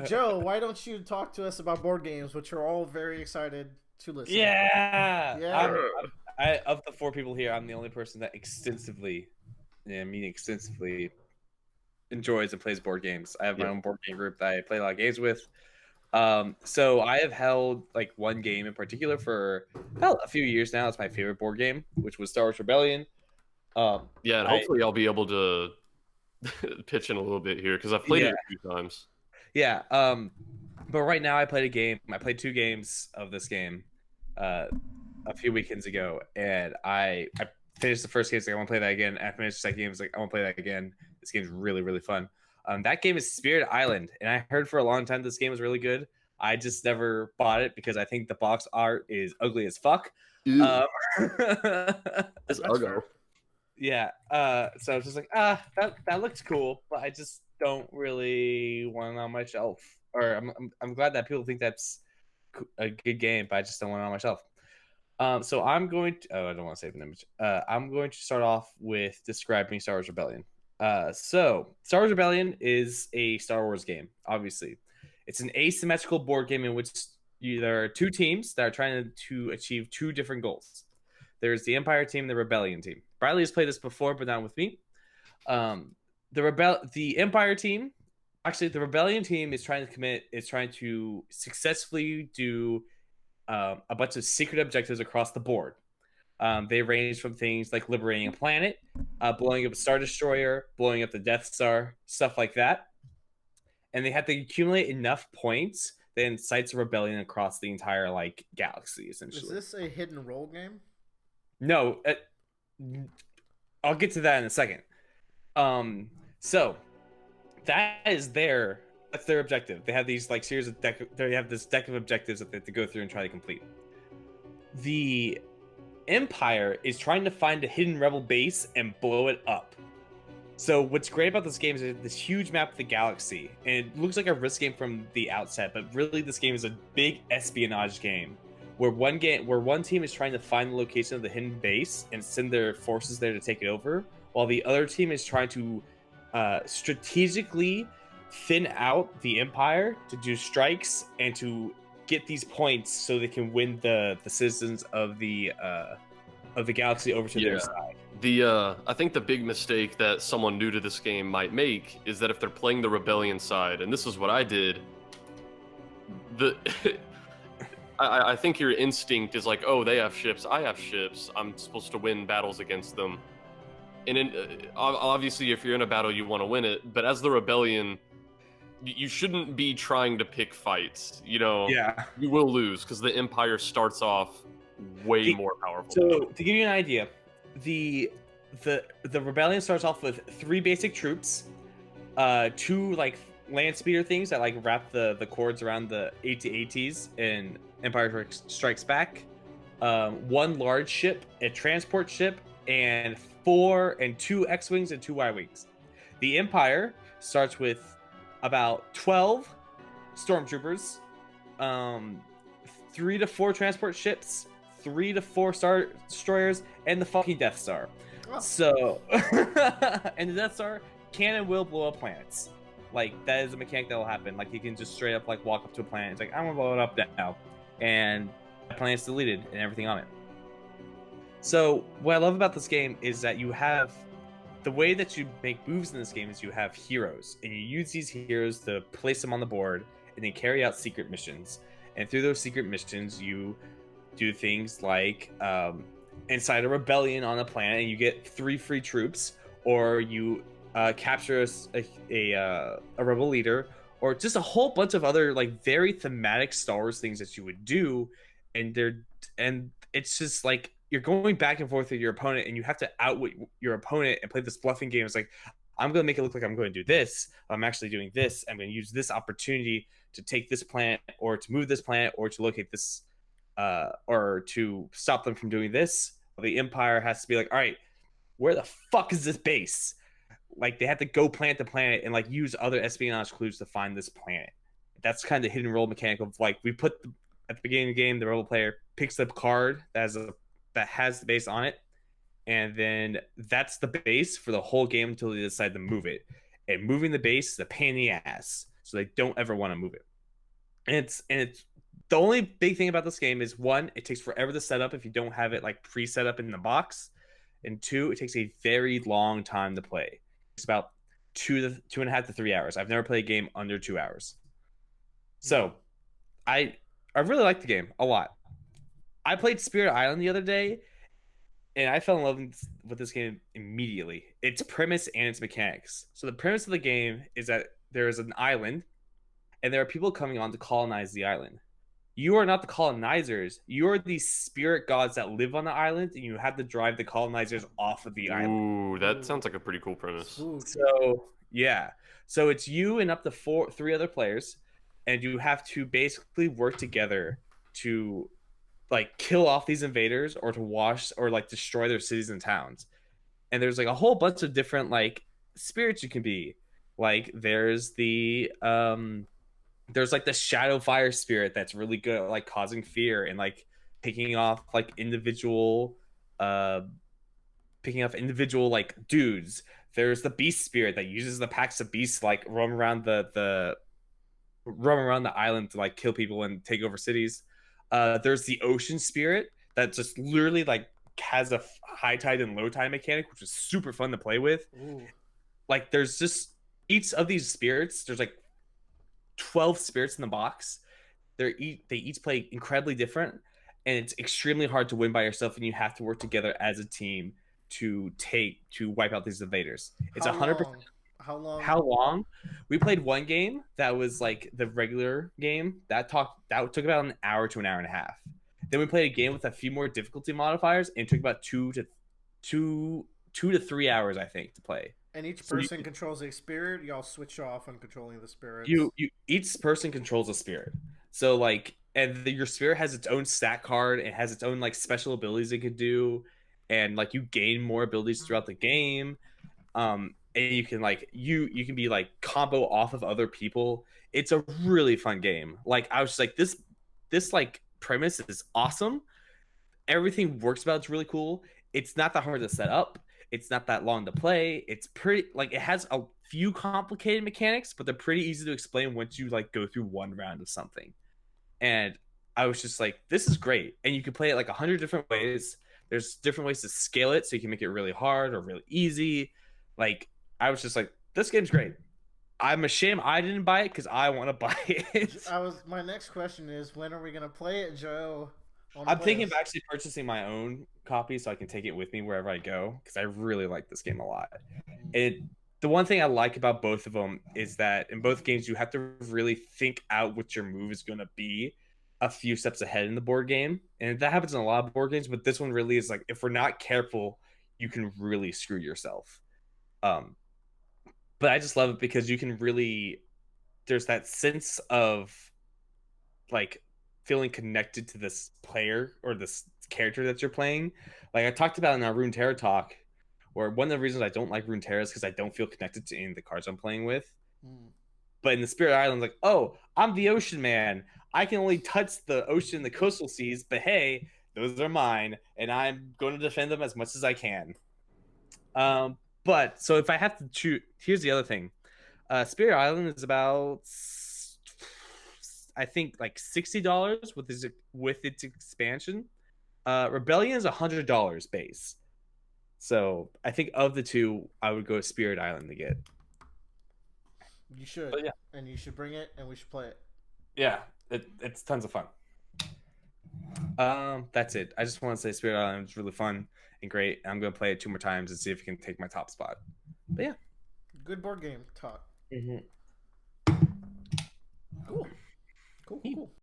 Joe, why don't you talk to us about board games, which are all very excited to listen. Yeah, Yeah. of the four people here, I'm the only person that extensively, yeah, I mean extensively, enjoys and plays board games. I have my Yeah. own board game group that I play a lot of games with. So I have held like one game in particular for about a few years now. It's my favorite board game, which was Star Wars Rebellion. Yeah, and I hopefully I'll be able to pitch in a little bit here because I've played Yeah, it a few times. yeah. But right now I played a game. I played two games of this game, uh, a few weekends ago, and I finished the first game. It's like I want to play that again. I finished the second game. It's like I want to play that again. This game's really fun. That game is Spirit Island, and I heard for a long time this game was really good. I just never bought it because I think the box art is ugly as fuck. Ew, Um, it's That's uggo. fair. yeah. So I was just like, that looks cool, but I just don't really want it on my shelf. Or I'm glad that people think that's a good game, but I just don't want it on my shelf. So I'm going to. Oh, I don't want to save an image. I'm going to start off with describing Star Wars Rebellion. So Star Wars Rebellion is a Star Wars game. Obviously, it's an asymmetrical board game in which there are two teams that are trying to achieve two different goals. There's the Empire team, the Rebellion team. Bradley has played this before, but not with me. The Empire team, actually, the Rebellion team is trying to successfully do a bunch of secret objectives across the board. They range from things like liberating a planet, blowing up a Star Destroyer, blowing up the Death Star, stuff like that. And they have to accumulate enough points that incites a rebellion across the entire like galaxy, Is essentially. this a hidden role game? No, I'll get to that in a second. Um, so that is their that's their objective. They have these like series of they have this deck of objectives that they have to go through and try to complete. The Empire is trying to find a hidden rebel base and blow it up. So what's great about this game is this huge map of the galaxy, and it looks like a risk game from the outset, but really this game is a big espionage game where one team is trying to find the location of the hidden base and send their forces there to take it over, while the other team is trying to strategically thin out the Empire to do strikes and to get these points so they can win the citizens of the galaxy over to their Yeah. side. I think the big mistake that someone new to this game might make is that if they're playing the rebellion side, and this is what I did, the I think your instinct is like, oh, they have ships, I have ships, I'm supposed to win battles against them. And obviously, if you're in a battle, you want to win it. But as the rebellion, you shouldn't be trying to pick fights. Yeah. You will lose because the empire starts off way The- more powerful. So to give you an idea, the rebellion starts off with three basic troops, two like land speeder things that like wrap the cords around the AT-ATs in Empire Strikes Back, one large ship, a transport ship, and two X-wings and two Y-wings. The Empire starts with about 12 stormtroopers, um, 3 to 4 transport ships, 3 to 4 Star Destroyers, and the fucking Death Star. Oh. So, and the Death Star can and will blow up planets. Like that is a mechanic that will happen. Like you can just straight up like walk up to a planet. It's like I'm gonna blow it up now, and the planet's deleted and everything on it. So what I love about this game is that you have the way that you make moves in this game is you have heroes, and you use these heroes to place them on the board, and they carry out secret missions. And through those secret missions, you do things like incite a rebellion on a planet, and you get 3 free troops, or you capture a rebel leader, or just a whole bunch of other like very thematic Star Wars things that you would do, and it's just like you're going back and forth with your opponent, and you have to outwit your opponent and play this bluffing game. It's like I'm going to make it look like I'm going to do this. I'm actually doing this. I'm going to use this opportunity to take this planet, or to move this planet, or to locate this, or to stop them from doing this. The Empire has to be like, all right, where the fuck is this base? Like they have to go planet to planet and like use other espionage clues to find this planet. That's kind of the hidden role mechanic of like we put at the beginning of the game, the rebel player picks up a card that has the base on it, and then that's the base for the whole game until they decide to move it. And moving the base is a pain in the ass. so they don't ever want to move it. And it's the only big thing about this game is one, it takes forever to set up if you don't have it like pre-set up in the box, and two, it takes a very long time to play. It's about 2.5 to 3 hours. I've never played a game under 2 hours. So I really like the game a lot. I played Spirit Island the other day, and I fell in love with this game immediately. Its premise and its mechanics. So the premise of the game is that there is an island, and there are people coming on to colonize the island. You are not the colonizers. You are the spirit gods that live on the island, and you have to drive the colonizers off of the island. Ooh, that sounds like a pretty cool premise. So yeah, so it's you and up to three other players, and you have to basically work together to like kill off these invaders or to wash or like destroy their cities and towns. And there's like a whole bunch of different like spirits you can be. Like there's like the shadow fire spirit that's really good at like causing fear and like picking off like uh individual like dudes. There's the beast spirit that uses the packs of beasts to, like roam around the island to like kill people and take over cities. There's the ocean spirit that just literally like has a high tide and low tide mechanic, which is super fun to play with. Ooh. Like there's just each of these spirits. There's like 12 spirits in the box. They each play incredibly different, and it's extremely hard to win by yourself, and you have to work together as a team to wipe out these invaders. It's 100%. How long? How long? We played one game that was like the regular game that took about an hour to an hour and a half. Then we played a game with a few more difficulty modifiers, and it took about 2 to 3 hours, I think, to play. And each person controls a spirit. Y'all switch off on controlling the spirits. Each person controls a spirit. So like, and your spirit has its own stat card. It has its own like special abilities it could do, and like you gain more abilities throughout the game. And you can like you can be like combo off of other people. It's a really fun game. Like I was just like this like premise is awesome. Everything works about it's really cool. It's not that hard to set up. It's not that long to play. It's pretty like it has a few complicated mechanics, but they're pretty easy to explain once you like go through one round of something. And I was just like, this is great. And you can play it like 100 different ways. There's different ways to scale it so you can make it really hard or really easy. Like I was just like, this game's great. I'm ashamed I didn't buy it because I want to buy it. My next question is, when are we gonna play it, Joe? I'm thinking of actually purchasing my own copy so I can take it with me wherever I go because I really like this game a lot. The one thing I like about both of them is that in both games you have to really think out what your move is going to be a few steps ahead in the board game, and that happens in a lot of board games. But this one really is like, if we're not careful, you can really screw yourself. But I just love it because you can really, there's that sense of like feeling connected to this player or this character that you're playing. Like I talked about in our Runeterra talk, where one of the reasons I don't like Runeterra is because I don't feel connected to any of the cards I'm playing with. But in the Spirit Island, like, oh, I'm the ocean man. I can only touch the ocean and the coastal seas, but hey, those are mine, and I'm going to defend them as much as I can. But so if I have to choose, here's the other thing. Spirit Island is about, I think, like $60 with its expansion. Rebellion is $100 base. So I think of the two, I would go Spirit Island to get. You should. But yeah. And you should bring it, and we should play it. Yeah, it's tons of fun. That's it. I just want to say Spirit Island is really fun and great. I'm gonna play it 2 more times and see if it can take my top spot. But yeah, good board game talk. Mm-hmm. Cool. Cool.